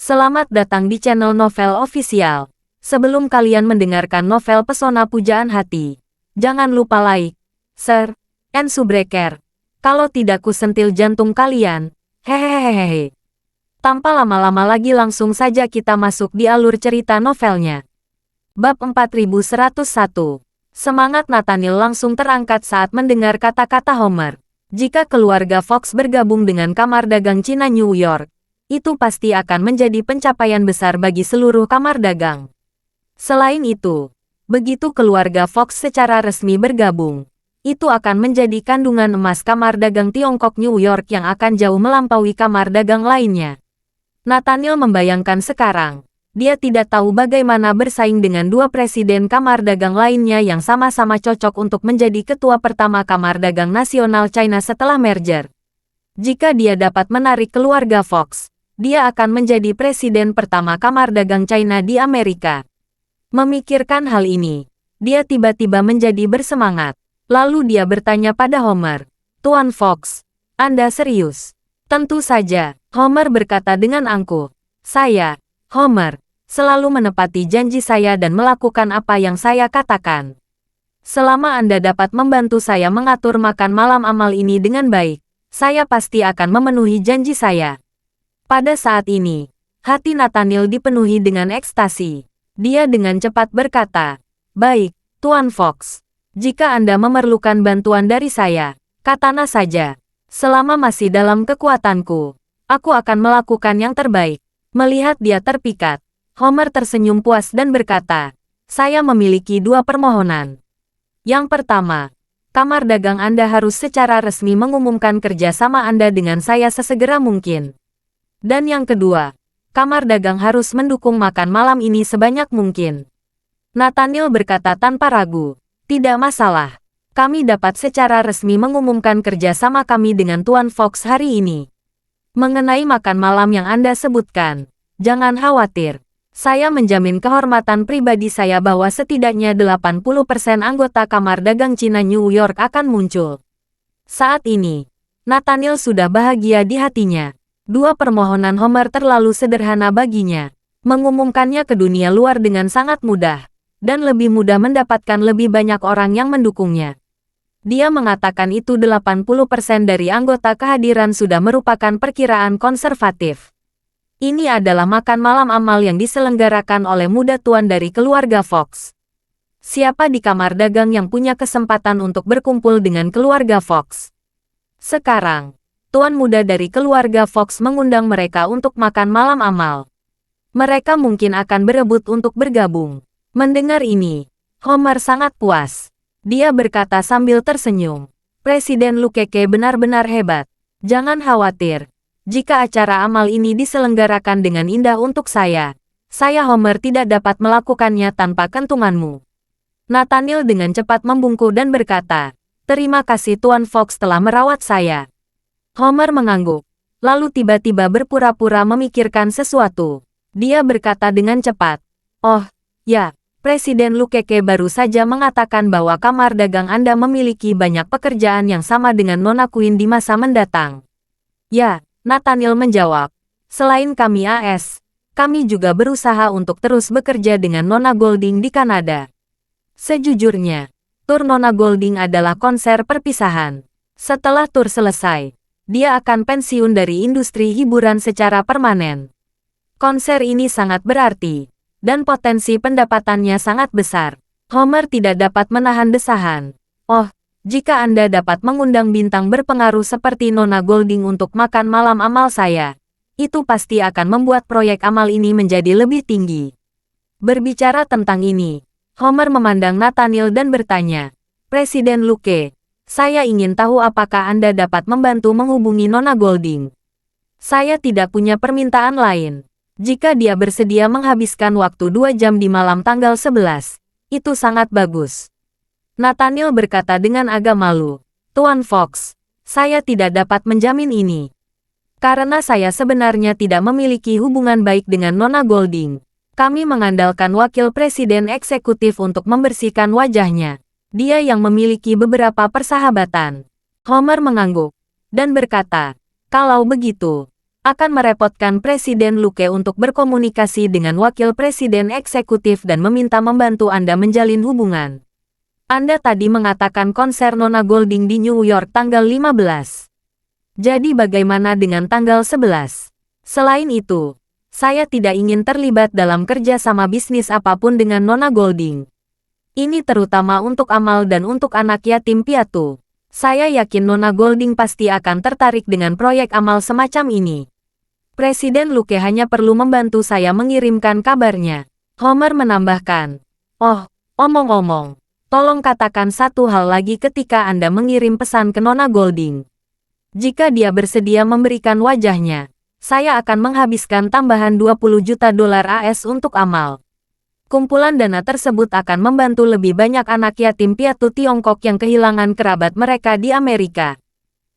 Selamat datang di channel Novel Official. Sebelum kalian mendengarkan novel Pesona Pujaan Hati, jangan lupa like, share, and subscribe. Kalau tidak ku sentil jantung kalian. Hehehehe. Tanpa lama-lama lagi langsung saja kita masuk di alur cerita novelnya. Bab 4101. Semangat Nathaniel langsung terangkat saat mendengar kata-kata Homer. Jika keluarga Fox bergabung dengan kamar dagang Cina New York, itu pasti akan menjadi pencapaian besar bagi seluruh kamar dagang. Selain itu, begitu keluarga Fox secara resmi bergabung, itu akan menjadi kandungan emas kamar dagang Tiongkok New York yang akan jauh melampaui kamar dagang lainnya. Nathaniel membayangkan sekarang, dia tidak tahu bagaimana bersaing dengan dua presiden kamar dagang lainnya yang sama-sama cocok untuk menjadi ketua pertama kamar dagang nasional China setelah merger. Jika dia dapat menarik keluarga Fox, dia akan menjadi presiden pertama kamar dagang China di Amerika. Memikirkan hal ini, dia tiba-tiba menjadi bersemangat. Lalu dia bertanya pada Homer, "Tuan Fox, Anda serius?" "Tentu saja," Homer berkata dengan angkuh. "Saya, Homer, selalu menepati janji saya dan melakukan apa yang saya katakan. Selama Anda dapat membantu saya mengatur makan malam amal ini dengan baik, saya pasti akan memenuhi janji saya." Pada saat ini, hati Nathaniel dipenuhi dengan ekstasi. Dia dengan cepat berkata, "Baik, Tuan Fox. Jika Anda memerlukan bantuan dari saya, katakan saja. Selama masih dalam kekuatanku, aku akan melakukan yang terbaik." Melihat dia terpikat, Homer tersenyum puas dan berkata, "Saya memiliki dua permohonan. Yang pertama, kamar dagang Anda harus secara resmi mengumumkan kerjasama Anda dengan saya sesegera mungkin. Dan yang kedua, kamar dagang harus mendukung makan malam ini sebanyak mungkin." Nathaniel berkata tanpa ragu, "Tidak masalah. Kami dapat secara resmi mengumumkan kerjasama kami dengan Tuan Fox hari ini. Mengenai makan malam yang Anda sebutkan, jangan khawatir. Saya menjamin kehormatan pribadi saya bahwa setidaknya 80% anggota kamar dagang Cina New York akan muncul." Saat ini, Nathaniel sudah bahagia di hatinya. Dua permohonan Homer terlalu sederhana baginya. Mengumumkannya ke dunia luar dengan sangat mudah, dan lebih mudah mendapatkan lebih banyak orang yang mendukungnya. Dia mengatakan itu 80% dari anggota kehadiran sudah merupakan perkiraan konservatif. Ini adalah makan malam amal yang diselenggarakan oleh muda tuan dari keluarga Fox. Siapa di kamar dagang yang punya kesempatan untuk berkumpul dengan keluarga Fox? Sekarang, tuan muda dari keluarga Fox mengundang mereka untuk makan malam amal. Mereka mungkin akan berebut untuk bergabung. Mendengar ini, Homer sangat puas. Dia berkata sambil tersenyum, "Presiden Lukeke benar-benar hebat. Jangan khawatir. Jika acara amal ini diselenggarakan dengan indah untuk saya Homer tidak dapat melakukannya tanpa kentunganmu." Nathaniel dengan cepat membungkuk dan berkata, "Terima kasih Tuan Fox telah merawat saya." Homer mengangguk, lalu tiba-tiba berpura-pura memikirkan sesuatu. Dia berkata dengan cepat, "Oh, ya, Presiden Lukeke baru saja mengatakan bahwa kamar dagang Anda memiliki banyak pekerjaan yang sama dengan Nona Queen di masa mendatang." "Ya," Nathaniel menjawab, "selain kami AS, kami juga berusaha untuk terus bekerja dengan Nona Golding di Kanada." Sejujurnya, tur Nona Golding adalah konser perpisahan. Setelah tur selesai, dia akan pensiun dari industri hiburan secara permanen. Konser ini sangat berarti, dan potensi pendapatannya sangat besar. Homer tidak dapat menahan desahan. "Oh, jika Anda dapat mengundang bintang berpengaruh seperti Nona Golding untuk makan malam amal saya, itu pasti akan membuat proyek amal ini menjadi lebih tinggi." Berbicara tentang ini, Homer memandang Nathaniel dan bertanya, "Presiden Luke, saya ingin tahu apakah Anda dapat membantu menghubungi Nona Golding. Saya tidak punya permintaan lain. Jika dia bersedia menghabiskan waktu 2 jam di malam tanggal 11, itu sangat bagus." Nathaniel berkata dengan agak malu, "Tuan Fox, saya tidak dapat menjamin ini. Karena saya sebenarnya tidak memiliki hubungan baik dengan Nona Golding. Kami mengandalkan wakil presiden eksekutif untuk membersihkan wajahnya. Dia yang memiliki beberapa persahabatan." Homer mengangguk dan berkata, "Kalau begitu, Akan merepotkan Presiden Luke untuk berkomunikasi dengan wakil presiden eksekutif dan meminta membantu Anda menjalin hubungan. Anda tadi mengatakan konser Nona Golding di New York tanggal 15. Jadi bagaimana dengan tanggal 11? Selain itu, saya tidak ingin terlibat dalam kerja sama bisnis apapun dengan Nona Golding. Ini terutama untuk Amal dan untuk anak yatim piatu. Saya yakin Nona Golding pasti akan tertarik dengan proyek Amal semacam ini. Presiden Luke hanya perlu membantu saya mengirimkan kabarnya. Homer menambahkan, "Oh, omong-omong, tolong katakan satu hal lagi ketika Anda mengirim pesan ke Nona Golding. Jika dia bersedia memberikan wajahnya, saya akan menghabiskan tambahan 20 juta dolar AS untuk Amal. Kumpulan dana tersebut akan membantu lebih banyak anak yatim piatu Tiongkok yang kehilangan kerabat mereka di Amerika.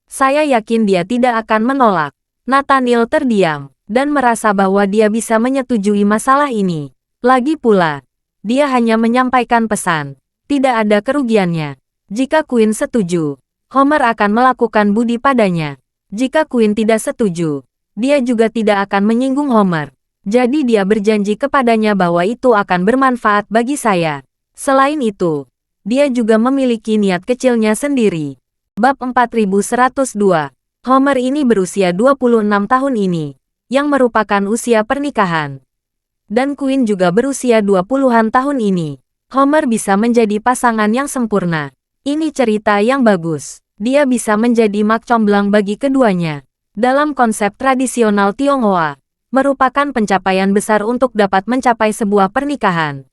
Saya yakin dia tidak akan menolak." Nathaniel terdiam, dan merasa bahwa dia bisa menyetujui masalah ini. Lagi pula, dia hanya menyampaikan pesan, tidak ada kerugiannya. Jika Queen setuju, Homer akan melakukan budi padanya. Jika Queen tidak setuju, dia juga tidak akan menyinggung Homer. Jadi dia berjanji kepadanya bahwa itu akan bermanfaat bagi saya. Selain itu, dia juga memiliki niat kecilnya sendiri. Bab 4102. Homer ini berusia 26 tahun ini, yang merupakan usia pernikahan. Dan Queen juga berusia 20-an tahun ini. Homer bisa menjadi pasangan yang sempurna. Ini cerita yang bagus. Dia bisa menjadi mak comblang bagi keduanya. Dalam konsep tradisional Tionghoa, merupakan pencapaian besar untuk dapat mencapai sebuah pernikahan.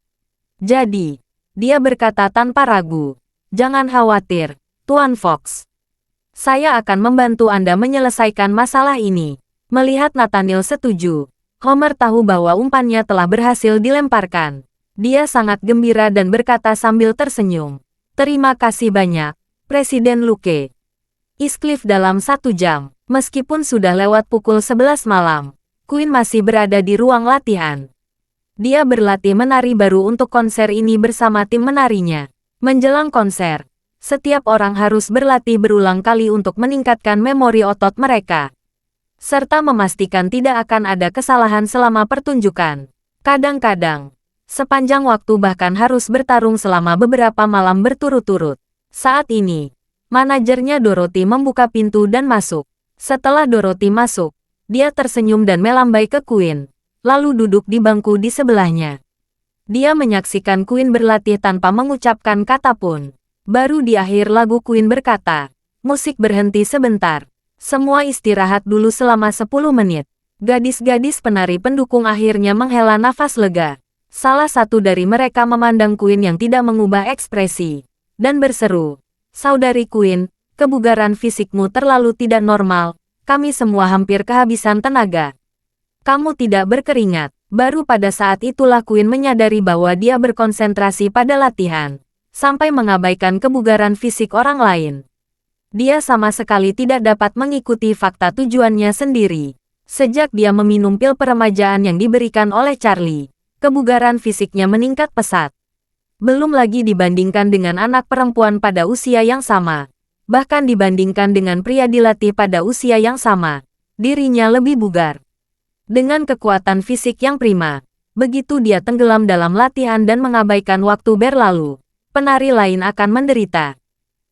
Jadi, dia berkata tanpa ragu, "Jangan khawatir, Tuan Fox. Saya akan membantu Anda menyelesaikan masalah ini." Melihat Nathaniel setuju, Homer tahu bahwa umpannya telah berhasil dilemparkan. Dia sangat gembira dan berkata sambil tersenyum, "Terima kasih banyak, Presiden Luke." Iscliffe dalam 1 jam, meskipun sudah lewat pukul 11 malam, Queen masih berada di ruang latihan. Dia berlatih menari baru untuk konser ini bersama tim menarinya. Menjelang konser, setiap orang harus berlatih berulang kali untuk meningkatkan memori otot mereka, serta memastikan tidak akan ada kesalahan selama pertunjukan. Kadang-kadang, sepanjang waktu bahkan harus bertarung selama beberapa malam berturut-turut. Saat ini, manajernya Dorothy membuka pintu dan masuk. Setelah Dorothy masuk, dia tersenyum dan melambai ke Queen, lalu duduk di bangku di sebelahnya. Dia menyaksikan Queen berlatih tanpa mengucapkan kata pun. Baru di akhir lagu Queen berkata, "Musik berhenti sebentar. Semua istirahat dulu selama 10 menit. Gadis-gadis penari pendukung akhirnya menghela nafas lega. Salah satu dari mereka memandang Queen yang tidak mengubah ekspresi, dan berseru, "Saudari Queen, kebugaran fisikmu terlalu tidak normal. Kami semua hampir kehabisan tenaga. Kamu tidak berkeringat." Baru pada saat itulah Queen menyadari bahwa dia berkonsentrasi pada latihan, sampai mengabaikan kebugaran fisik orang lain. Dia sama sekali tidak dapat mengikuti fakta tujuannya sendiri. Sejak dia meminum pil peremajaan yang diberikan oleh Charlie, kebugaran fisiknya meningkat pesat. Belum lagi dibandingkan dengan anak perempuan pada usia yang sama. Bahkan dibandingkan dengan pria dilatih pada usia yang sama, dirinya lebih bugar. Dengan kekuatan fisik yang prima, begitu dia tenggelam dalam latihan dan mengabaikan waktu berlalu, penari lain akan menderita.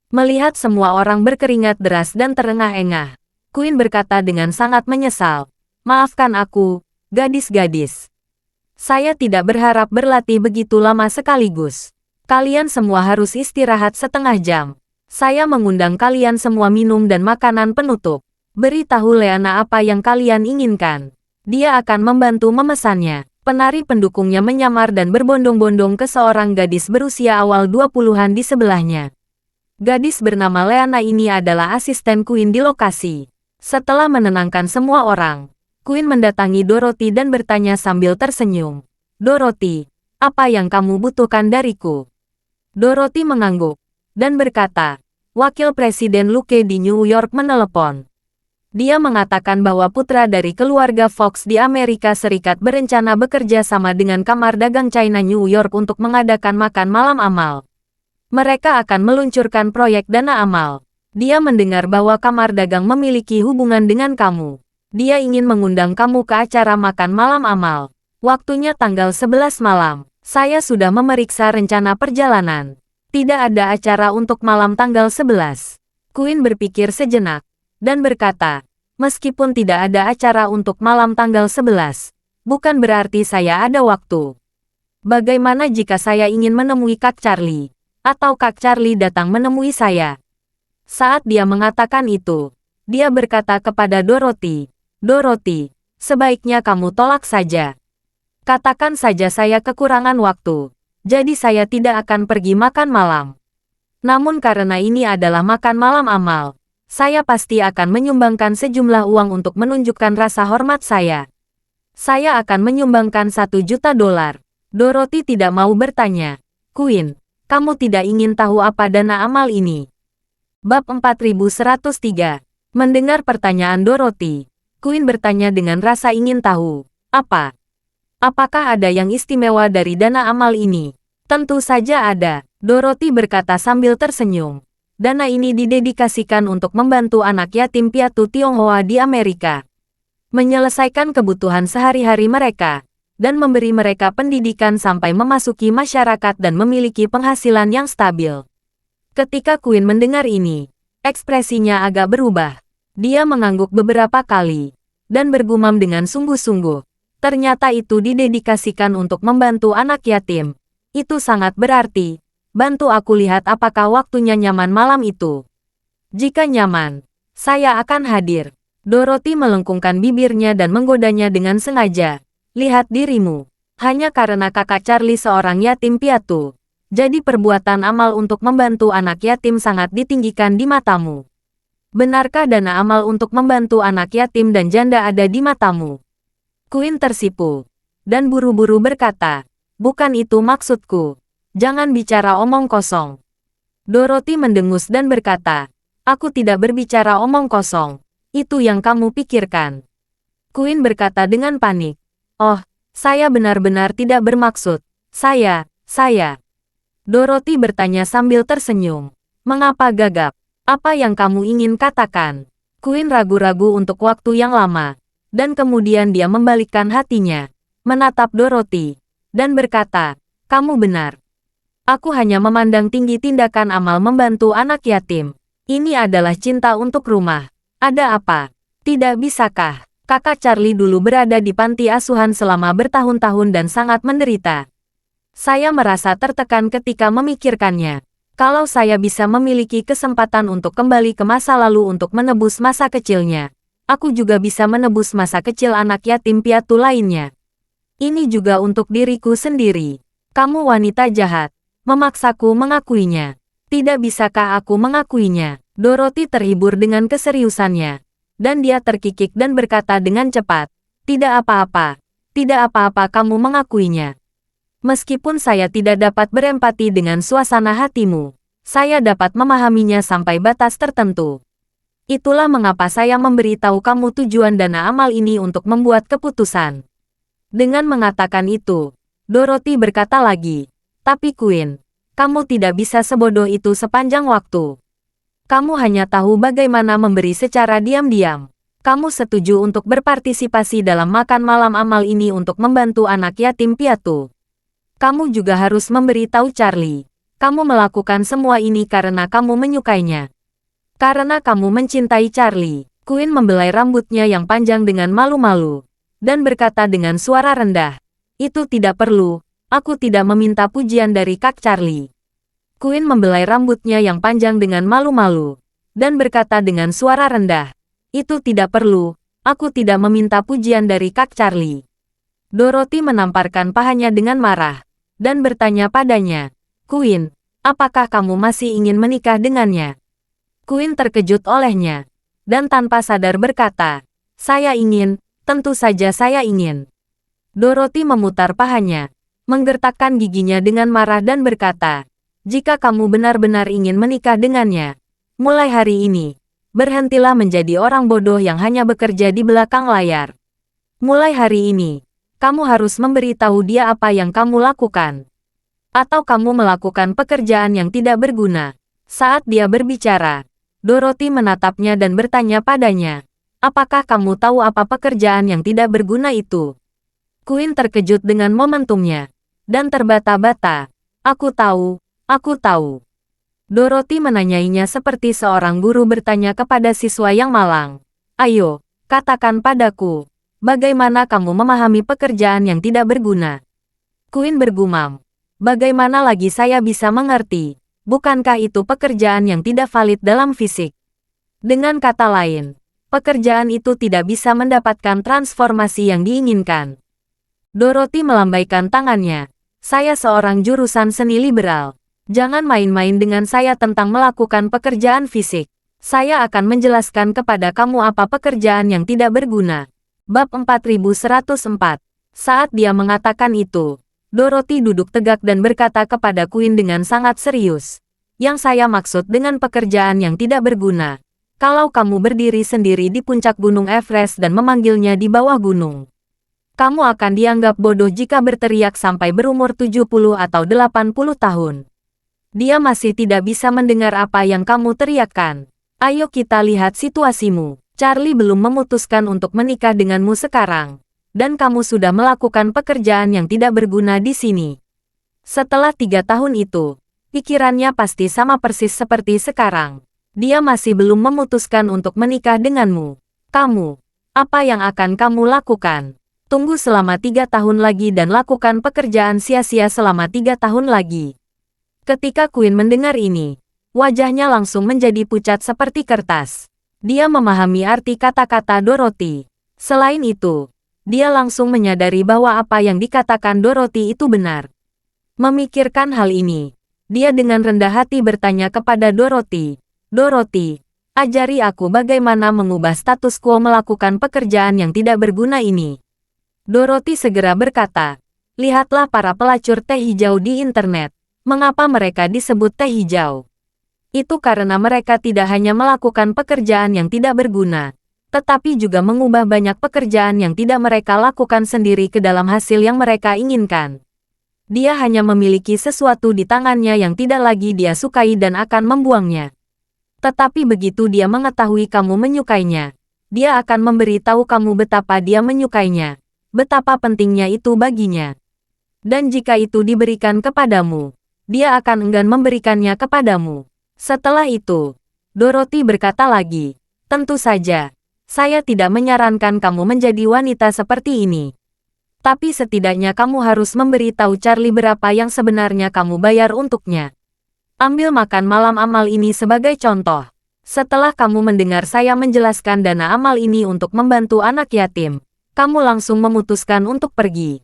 Melihat semua orang berkeringat deras dan terengah-engah, Queen berkata dengan sangat menyesal, "Maafkan aku, gadis-gadis. Saya tidak berharap berlatih begitu lama sekaligus. Kalian semua harus istirahat setengah jam. Saya mengundang kalian semua minum dan makanan penutup. Beritahu Leana apa yang kalian inginkan. Dia akan membantu memesannya." Penari pendukungnya menyamar dan berbondong-bondong ke seorang gadis berusia awal 20-an di sebelahnya. Gadis bernama Leana ini adalah asisten Queen di lokasi. Setelah menenangkan semua orang, Queen mendatangi Dorothy dan bertanya sambil tersenyum, "Dorothy, apa yang kamu butuhkan dariku?" Dorothy mengangguk dan berkata, "Wakil Presiden Luke di New York menelepon. Dia mengatakan bahwa putra dari keluarga Fox di Amerika Serikat berencana bekerja sama dengan Kamar Dagang China New York untuk mengadakan makan malam Amal. Mereka akan meluncurkan proyek dana Amal. Dia mendengar bahwa Kamar Dagang memiliki hubungan dengan kamu. Dia ingin mengundang kamu ke acara makan malam amal. Waktunya tanggal 11 malam. Saya sudah memeriksa rencana perjalanan. Tidak ada acara untuk malam tanggal 11. Queen berpikir sejenak dan berkata, meskipun tidak ada acara untuk malam tanggal 11, bukan berarti saya ada waktu. Bagaimana jika saya ingin menemui Kak Charlie? Atau Kak Charlie datang menemui saya? Saat dia mengatakan itu, dia berkata kepada Dorothy, Dorothy, sebaiknya kamu tolak saja. Katakan saja saya kekurangan waktu, jadi saya tidak akan pergi makan malam. Namun karena ini adalah makan malam amal, saya pasti akan menyumbangkan sejumlah uang untuk menunjukkan rasa hormat saya. Saya akan menyumbangkan $1.000.000. Dorothy tidak mau bertanya. Queen, kamu tidak ingin tahu apa dana amal ini? Bab 4103. Mendengar pertanyaan Dorothy, Queen bertanya dengan rasa ingin tahu. Apa? Apakah ada yang istimewa dari dana amal ini? Tentu saja ada, Dorothy berkata sambil tersenyum. Dana ini didedikasikan untuk membantu anak yatim piatu Tionghoa di Amerika. Menyelesaikan kebutuhan sehari-hari mereka, dan memberi mereka pendidikan sampai memasuki masyarakat dan memiliki penghasilan yang stabil. Ketika Queen mendengar ini, ekspresinya agak berubah. Dia mengangguk beberapa kali, dan bergumam dengan sungguh-sungguh. Ternyata itu didedikasikan untuk membantu anak yatim. Itu sangat berarti. Bantu aku lihat apakah waktunya nyaman malam itu. Jika nyaman, saya akan hadir. Dorothy melengkungkan bibirnya dan menggodanya dengan sengaja. Lihat dirimu. Hanya karena kakak Charlie seorang yatim piatu. Jadi perbuatan amal untuk membantu anak yatim sangat ditinggikan di matamu. Benarkah dana amal untuk membantu anak yatim dan janda ada di matamu? Queen tersipu. Dan buru-buru berkata, bukan itu maksudku. Jangan bicara omong kosong. Dorothy mendengus dan berkata, aku tidak berbicara omong kosong. Itu yang kamu pikirkan. Queen berkata dengan panik. Oh, saya benar-benar tidak bermaksud. Saya. Dorothy bertanya sambil tersenyum. Mengapa gagap? Apa yang kamu ingin katakan? Queen ragu-ragu untuk waktu yang lama. Dan kemudian dia membalikkan hatinya. Menatap Dorothy. Dan berkata, kamu benar. Aku hanya memandang tinggi tindakan amal membantu anak yatim. Ini adalah cinta untuk rumah. Ada apa? Tidak bisakah? Kakak Charlie dulu berada di panti asuhan selama bertahun-tahun dan sangat menderita. Saya merasa tertekan ketika memikirkannya. Kalau saya bisa memiliki kesempatan untuk kembali ke masa lalu untuk menebus masa kecilnya, aku juga bisa menebus masa kecil anak yatim piatu lainnya. Ini juga untuk diriku sendiri. Kamu wanita jahat, memaksaku mengakuinya. Tidak bisakah aku mengakuinya? Dorothy terhibur dengan keseriusannya. Dan dia terkikik dan berkata dengan cepat, tidak apa-apa kamu mengakuinya. Meskipun saya tidak dapat berempati dengan suasana hatimu, saya dapat memahaminya sampai batas tertentu. Itulah mengapa saya memberitahu kamu tujuan dana amal ini untuk membuat keputusan. Dengan mengatakan itu, Dorothy berkata lagi, tapi Queen, kamu tidak bisa sebodoh itu sepanjang waktu. Kamu hanya tahu bagaimana memberi secara diam-diam. Kamu setuju untuk berpartisipasi dalam makan malam amal ini untuk membantu anak yatim piatu. Kamu juga harus memberitahu Charlie. Kamu melakukan semua ini karena kamu menyukainya. Karena kamu mencintai Charlie. Queen membelai rambutnya yang panjang dengan malu-malu. Dan berkata dengan suara rendah. Itu tidak perlu. Aku tidak meminta pujian dari Kak Charlie. Queen membelai rambutnya yang panjang dengan malu-malu, dan berkata dengan suara rendah, itu tidak perlu, aku tidak meminta pujian dari Kak Charlie. Dorothy menamparkan pahanya dengan marah, dan bertanya padanya, Queen, apakah kamu masih ingin menikah dengannya? Queen terkejut olehnya, dan tanpa sadar berkata, saya ingin, tentu saja saya ingin. Dorothy memutar pahanya, menggertakkan giginya dengan marah dan berkata, jika kamu benar-benar ingin menikah dengannya, mulai hari ini, berhentilah menjadi orang bodoh yang hanya bekerja di belakang layar. Mulai hari ini, kamu harus memberitahu dia apa yang kamu lakukan. Atau kamu melakukan pekerjaan yang tidak berguna. Saat dia berbicara, Dorothy menatapnya dan bertanya padanya, Apakah kamu tahu apa pekerjaan yang tidak berguna itu? Queen terkejut dengan momentumnya. Dan terbata-bata. Aku tahu, aku tahu. Dorothy menanyainya seperti seorang guru bertanya kepada siswa yang malang. Ayo, katakan padaku, bagaimana kamu memahami pekerjaan yang tidak berguna? Queen bergumam. Bagaimana lagi saya bisa mengerti? Bukankah itu pekerjaan yang tidak valid dalam fisik? Dengan kata lain, pekerjaan itu tidak bisa mendapatkan transformasi yang diinginkan. Dorothy melambaikan tangannya. Saya seorang jurusan seni liberal. Jangan main-main dengan saya tentang melakukan pekerjaan fisik. Saya akan menjelaskan kepada kamu apa pekerjaan yang tidak berguna. Bab 4104. Saat dia mengatakan itu, Dorothy duduk tegak dan berkata kepada Queen dengan sangat serius. Yang saya maksud dengan pekerjaan yang tidak berguna. Kalau kamu berdiri sendiri di puncak Gunung Everest dan memanggilnya di bawah gunung. Kamu akan dianggap bodoh jika berteriak sampai berumur 70 atau 80 tahun. Dia masih tidak bisa mendengar apa yang kamu teriakkan. Ayo kita lihat situasimu. Charlie belum memutuskan untuk menikah denganmu sekarang. Dan kamu sudah melakukan pekerjaan yang tidak berguna di sini. Setelah 3 tahun itu, pikirannya pasti sama persis seperti sekarang. Dia masih belum memutuskan untuk menikah denganmu. Kamu, apa yang akan kamu lakukan? Tunggu selama 3 tahun lagi dan lakukan pekerjaan sia-sia selama 3 tahun lagi. Ketika Queen mendengar ini, wajahnya langsung menjadi pucat seperti kertas. Dia memahami arti kata-kata Dorothy. Selain itu, dia langsung menyadari bahwa apa yang dikatakan Dorothy itu benar. Memikirkan hal ini, dia dengan rendah hati bertanya kepada Dorothy, Dorothy, ajari aku bagaimana mengubah status quo melakukan pekerjaan yang tidak berguna ini. Dorothy segera berkata, lihatlah para pelacur teh hijau di internet. Mengapa mereka disebut teh hijau? Itu karena mereka tidak hanya melakukan pekerjaan yang tidak berguna, tetapi juga mengubah banyak pekerjaan yang tidak mereka lakukan sendiri ke dalam hasil yang mereka inginkan. Dia hanya memiliki sesuatu di tangannya yang tidak lagi dia sukai dan akan membuangnya. Tetapi begitu dia mengetahui kamu menyukainya, dia akan memberitahu kamu betapa dia menyukainya, betapa pentingnya itu baginya. Dan jika itu diberikan kepadamu, dia akan enggan memberikannya kepadamu. Setelah itu, Dorothy berkata lagi, tentu saja, saya tidak menyarankan kamu menjadi wanita seperti ini. Tapi setidaknya kamu harus memberitahu Charlie berapa yang sebenarnya kamu bayar untuknya. Ambil makan malam amal ini sebagai contoh. Setelah kamu mendengar saya menjelaskan dana amal ini untuk membantu anak yatim, kamu langsung memutuskan untuk pergi.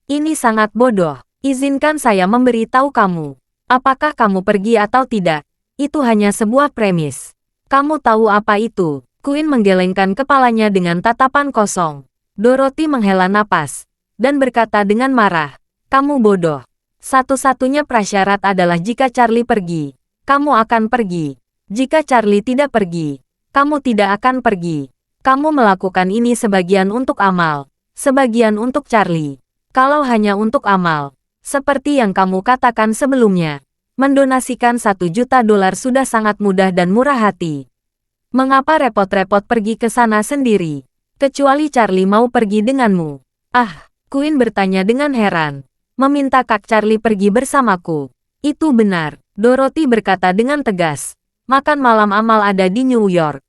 Ini sangat bodoh. Izinkan saya memberitahu kamu. Apakah kamu pergi atau tidak? Itu hanya sebuah premis. Kamu tahu apa itu? Queen menggelengkan kepalanya dengan tatapan kosong. Dorothy menghela napas dan berkata dengan marah, kamu bodoh. Satu-satunya prasyarat adalah jika Charlie pergi, kamu akan pergi. Jika Charlie tidak pergi, kamu tidak akan pergi. Kamu melakukan ini sebagian untuk amal, sebagian untuk Charlie. Kalau hanya untuk amal, seperti yang kamu katakan sebelumnya, mendonasikan $1 juta sudah sangat mudah dan murah hati. Mengapa repot-repot pergi ke sana sendiri? Kecuali Charlie mau pergi denganmu. Ah, Queen bertanya dengan heran. Meminta Kak Charlie pergi bersamaku. Itu benar, Dorothy berkata dengan tegas. Makan malam amal ada di New York.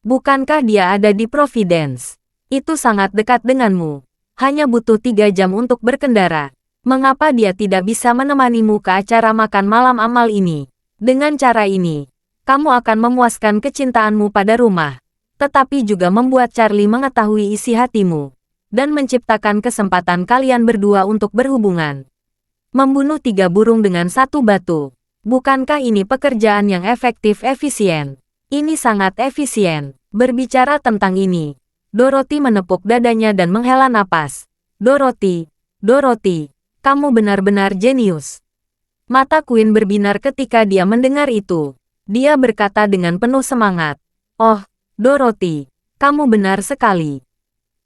Bukankah dia ada di Providence? Itu sangat dekat denganmu. Hanya butuh 3 jam untuk berkendara. Mengapa dia tidak bisa menemanimu ke acara makan malam amal ini? Dengan cara ini, kamu akan memuaskan kecintaanmu pada rumah, tetapi juga membuat Charlie mengetahui isi hatimu, dan menciptakan kesempatan kalian berdua untuk berhubungan. Membunuh 3 burung dengan 1 batu. Bukankah ini pekerjaan yang efisien? Ini sangat efisien. Berbicara tentang ini, Dorothy menepuk dadanya dan menghela napas. Dorothy, kamu benar-benar jenius. Mata Queen berbinar ketika dia mendengar itu. Dia berkata dengan penuh semangat. Oh, Dorothy, kamu benar sekali.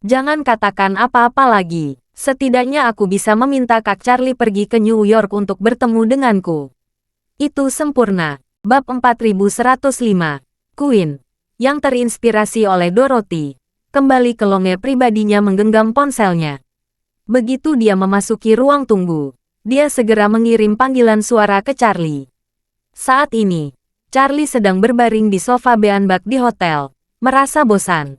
Jangan katakan apa-apa lagi. Setidaknya aku bisa meminta Kak Charlie pergi ke New York untuk bertemu denganku. Itu sempurna. Bab 4105. Queen. yang terinspirasi oleh Dorothy, kembali ke lounge pribadinya menggenggam ponselnya. Begitu dia memasuki ruang tunggu, dia segera mengirim panggilan suara ke Charlie. Saat ini, Charlie sedang berbaring di sofa beanbak di hotel, merasa bosan.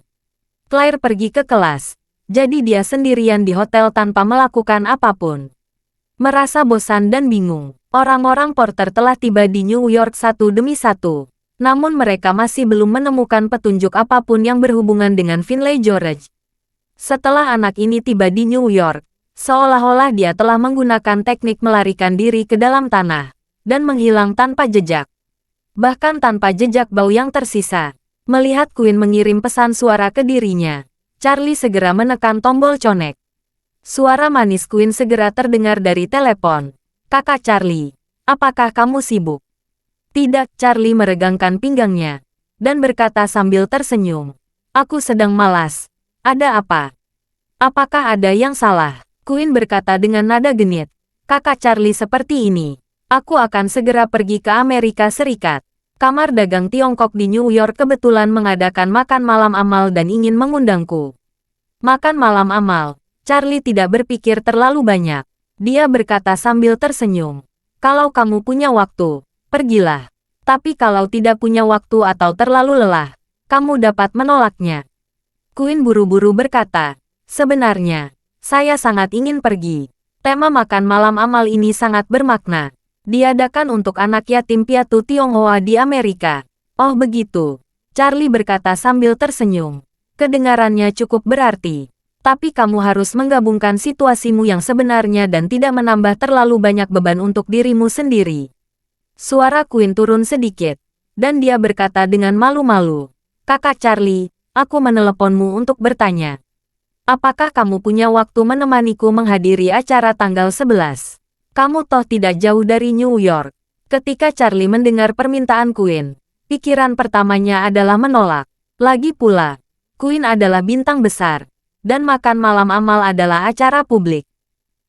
Claire pergi ke kelas, jadi dia sendirian di hotel tanpa melakukan apapun. Merasa bosan dan bingung, orang-orang porter telah tiba di New York satu demi satu. Namun mereka masih belum menemukan petunjuk apapun yang berhubungan dengan Finlay George. Setelah anak ini tiba di New York, seolah-olah dia telah menggunakan teknik melarikan diri ke dalam tanah dan menghilang tanpa jejak. Bahkan tanpa jejak bau yang tersisa. Melihat Quinn mengirim pesan suara ke dirinya, Charlie segera menekan tombol connect. Suara manis Quinn segera terdengar dari telepon. "Kakak Charlie, apakah kamu sibuk?" "Tidak," Charlie meregangkan pinggangnya, dan berkata sambil tersenyum. "Aku sedang malas. Ada apa? Apakah ada yang salah?" Quinn berkata dengan nada genit. "Kakak Charlie seperti ini. Aku akan segera pergi ke Amerika Serikat. Kamar dagang Tiongkok di New York kebetulan mengadakan makan malam amal dan ingin mengundangku." Makan malam amal. Charlie tidak berpikir terlalu banyak. Dia berkata sambil tersenyum. "Kalau kamu punya waktu, pergilah. Tapi kalau tidak punya waktu atau terlalu lelah, kamu dapat menolaknya." Quinn buru-buru berkata, "Sebenarnya, saya sangat ingin pergi. Tema makan malam amal ini sangat bermakna. Diadakan untuk anak yatim piatu Tionghoa di Amerika." "Oh begitu," Charlie berkata sambil tersenyum. "Kedengarannya cukup berarti. Tapi kamu harus menggabungkan situasimu yang sebenarnya dan tidak menambah terlalu banyak beban untuk dirimu sendiri." Suara Quinn turun sedikit, dan dia berkata dengan malu-malu, "Kakak Charlie, aku meneleponmu untuk bertanya. Apakah kamu punya waktu menemaniku menghadiri acara tanggal 11? Kamu toh tidak jauh dari New York." Ketika Charlie mendengar permintaan Quinn, pikiran pertamanya adalah menolak. Lagi pula, Quinn adalah bintang besar, dan makan malam amal adalah acara publik.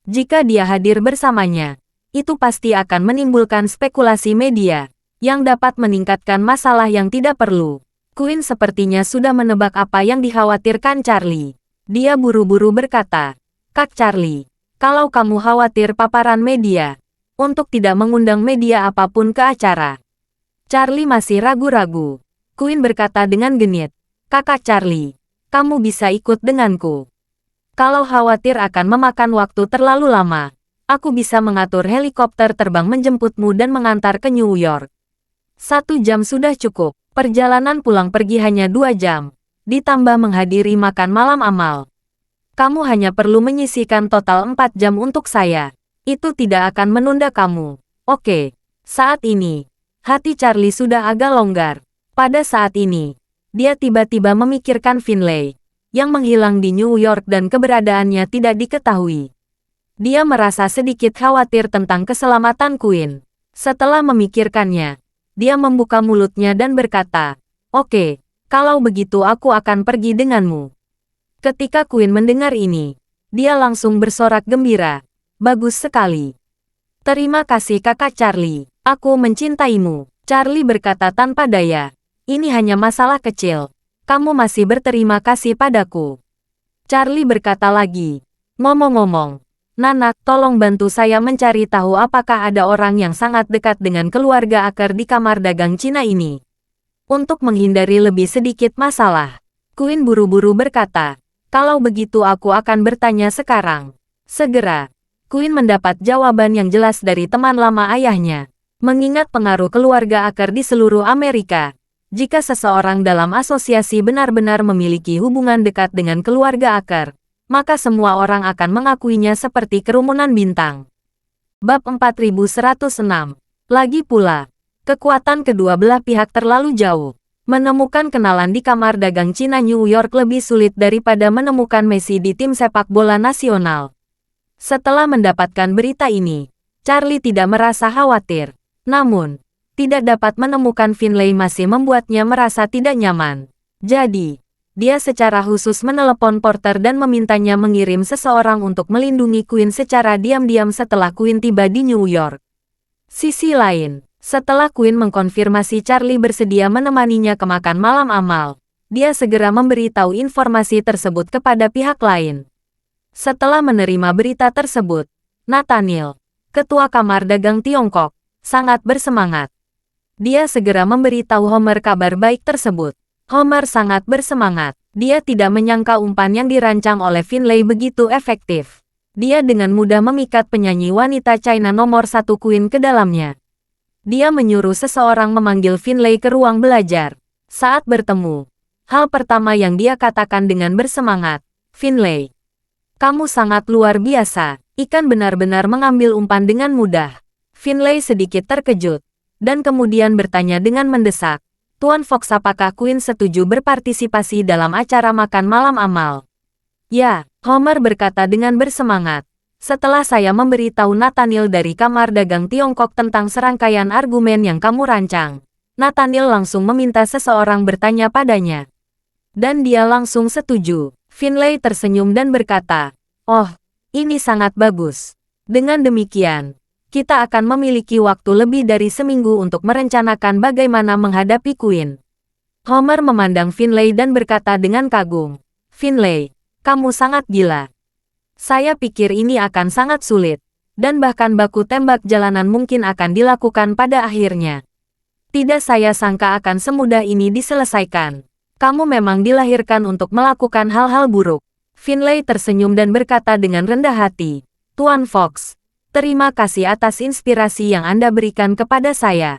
Jika dia hadir bersamanya, itu pasti akan menimbulkan spekulasi media, yang dapat meningkatkan masalah yang tidak perlu. Quinn sepertinya sudah menebak apa yang dikhawatirkan Charlie. Dia buru-buru berkata, "Kak Charlie, kalau kamu khawatir paparan media, untuk tidak mengundang media apapun ke acara." Charlie masih ragu-ragu. Quinn berkata dengan genit, "Kakak Charlie, kamu bisa ikut denganku. Kalau khawatir akan memakan waktu terlalu lama, aku bisa mengatur helikopter terbang menjemputmu dan mengantar ke New York. 1 jam sudah cukup, perjalanan pulang pergi hanya 2 jam, ditambah menghadiri makan malam amal. Kamu hanya perlu menyisihkan total 4 jam untuk saya. Itu tidak akan menunda kamu. Oke." Saat ini, hati Charlie sudah agak longgar. Pada saat ini, dia tiba-tiba memikirkan Finlay, yang menghilang di New York dan keberadaannya tidak diketahui. Dia merasa sedikit khawatir tentang keselamatan Quinn. Setelah memikirkannya, dia membuka mulutnya dan berkata, "Oke, kalau begitu aku akan pergi denganmu." Ketika Quinn mendengar ini, dia langsung bersorak gembira. "Bagus sekali. Terima kasih kakak Charlie. Aku mencintaimu." Charlie berkata tanpa daya. "Ini hanya masalah kecil. Kamu masih berterima kasih padaku." Charlie berkata lagi, "Ngomong-ngomong, Nana, tolong bantu saya mencari tahu apakah ada orang yang sangat dekat dengan keluarga Aker di kamar dagang Cina ini. Untuk menghindari lebih sedikit masalah." Quinn buru-buru berkata, "Kalau begitu aku akan bertanya sekarang." Segera, Quinn mendapat jawaban yang jelas dari teman lama ayahnya. Mengingat pengaruh keluarga Aker di seluruh Amerika, jika seseorang dalam asosiasi benar-benar memiliki hubungan dekat dengan keluarga Aker, maka semua orang akan mengakuinya seperti kerumunan bintang. Bab 4106. Lagi pula, kekuatan kedua belah pihak terlalu jauh. Menemukan kenalan di kamar dagang Cina New York lebih sulit daripada menemukan Messi di tim sepak bola nasional. Setelah mendapatkan berita ini, Charlie tidak merasa khawatir. Namun, tidak dapat menemukan Finlay masih membuatnya merasa tidak nyaman. Jadi, dia secara khusus menelepon porter dan memintanya mengirim seseorang untuk melindungi Quinn secara diam-diam setelah Quinn tiba di New York. Sisi lain, Setelah Quinn mengkonfirmasi Charlie bersedia menemaninya ke makan malam amal, dia segera memberitahu informasi tersebut kepada pihak lain. Setelah menerima berita tersebut, Nathaniel, ketua kamar dagang Tiongkok, sangat bersemangat. Dia segera memberitahu Homer kabar baik tersebut. Homer sangat bersemangat. Dia tidak menyangka umpan yang dirancang oleh Finlay begitu efektif. Dia dengan mudah memikat penyanyi wanita China nomor 1 Quinn ke dalamnya. Dia menyuruh seseorang memanggil Finlay ke ruang belajar. Saat bertemu, hal pertama yang dia katakan dengan bersemangat, "Finlay, kamu sangat luar biasa." Ikan benar-benar mengambil umpan dengan mudah. Finlay sedikit terkejut, dan kemudian bertanya dengan mendesak, "Tuan Fox, apakah Quinn setuju berpartisipasi dalam acara makan malam amal?" "Ya," Homer berkata dengan bersemangat. "Setelah saya memberitahu Nathaniel dari kamar dagang Tiongkok tentang serangkaian argumen yang kamu rancang, Nathaniel langsung meminta seseorang bertanya padanya. Dan dia langsung setuju." Finlay tersenyum dan berkata, "Oh, ini sangat bagus. Dengan demikian, kita akan memiliki waktu lebih dari seminggu untuk merencanakan bagaimana menghadapi Quinn." Homer memandang Finlay dan berkata dengan kagum, "Finlay, kamu sangat gila. Saya pikir ini akan sangat sulit, dan bahkan baku tembak jalanan mungkin akan dilakukan pada akhirnya. Tidak saya sangka akan semudah ini diselesaikan. Kamu memang dilahirkan untuk melakukan hal-hal buruk." Finlay tersenyum dan berkata dengan rendah hati, "Tuan Fox, terima kasih atas inspirasi yang Anda berikan kepada saya.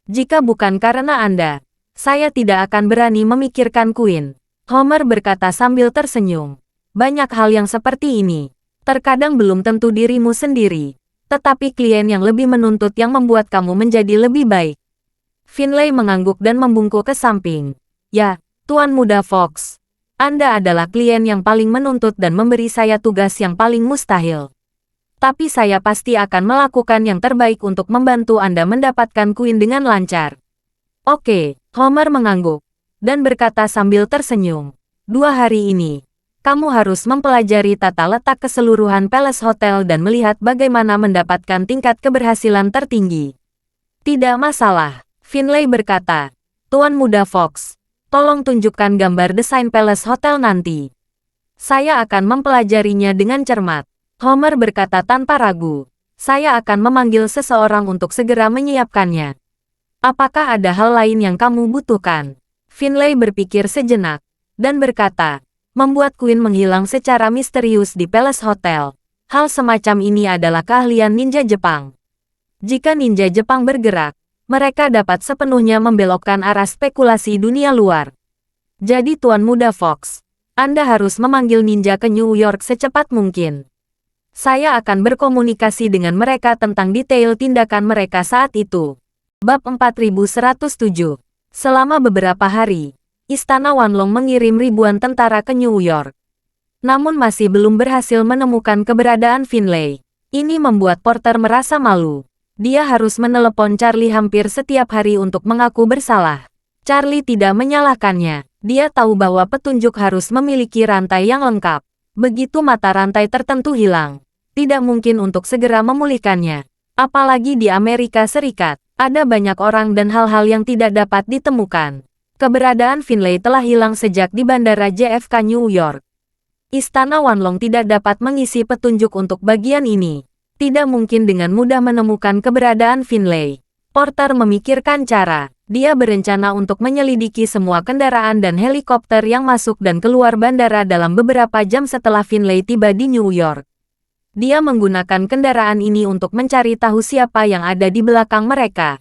Jika bukan karena Anda, saya tidak akan berani memikirkan Quinn." Homer berkata sambil tersenyum, "Banyak hal yang seperti ini. Terkadang belum tentu dirimu sendiri, tetapi klien yang lebih menuntut yang membuat kamu menjadi lebih baik." Finlay mengangguk dan membungkuk ke samping. "Ya, Tuan Muda Fox. Anda adalah klien yang paling menuntut dan memberi saya tugas yang paling mustahil. Tapi saya pasti akan melakukan yang terbaik untuk membantu Anda mendapatkan Quinn dengan lancar." "Oke," Homer mengangguk, dan berkata sambil tersenyum, "2 hari ini, kamu harus mempelajari tata letak keseluruhan Palace Hotel dan melihat bagaimana mendapatkan tingkat keberhasilan tertinggi." "Tidak masalah," Finlay berkata. "Tuan Muda Fox, tolong tunjukkan gambar desain Palace Hotel nanti. Saya akan mempelajarinya dengan cermat." Homer berkata tanpa ragu, "Saya akan memanggil seseorang untuk segera menyiapkannya." "Apakah ada hal lain yang kamu butuhkan?" Finlay berpikir sejenak, dan berkata, "Membuat Quinn menghilang secara misterius di Palace Hotel. Hal semacam ini adalah keahlian ninja Jepang. Jika ninja Jepang bergerak, mereka dapat sepenuhnya membelokkan arah spekulasi dunia luar. Jadi Tuan Muda Fox, Anda harus memanggil ninja ke New York secepat mungkin. Saya akan berkomunikasi dengan mereka tentang detail tindakan mereka saat itu." Bab 4107. Selama beberapa hari, Istana Wanlong mengirim ribuan tentara ke New York. Namun masih belum berhasil menemukan keberadaan Finlay. Ini membuat Porter merasa malu. Dia harus menelepon Charlie hampir setiap hari untuk mengaku bersalah. Charlie tidak menyalahkannya. Dia tahu bahwa petunjuk harus memiliki rantai yang lengkap. Begitu mata rantai tertentu hilang, tidak mungkin untuk segera memulihkannya. Apalagi di Amerika Serikat, ada banyak orang dan hal-hal yang tidak dapat ditemukan. Keberadaan Finlay telah hilang sejak di Bandara JFK New York. Istana Wanlong tidak dapat mengisi petunjuk untuk bagian ini. Tidak mungkin dengan mudah menemukan keberadaan Finlay. Porter memikirkan cara. Dia berencana untuk menyelidiki semua kendaraan dan helikopter yang masuk dan keluar bandara dalam beberapa jam setelah Finlay tiba di New York. Dia menggunakan kendaraan ini untuk mencari tahu siapa yang ada di belakang mereka.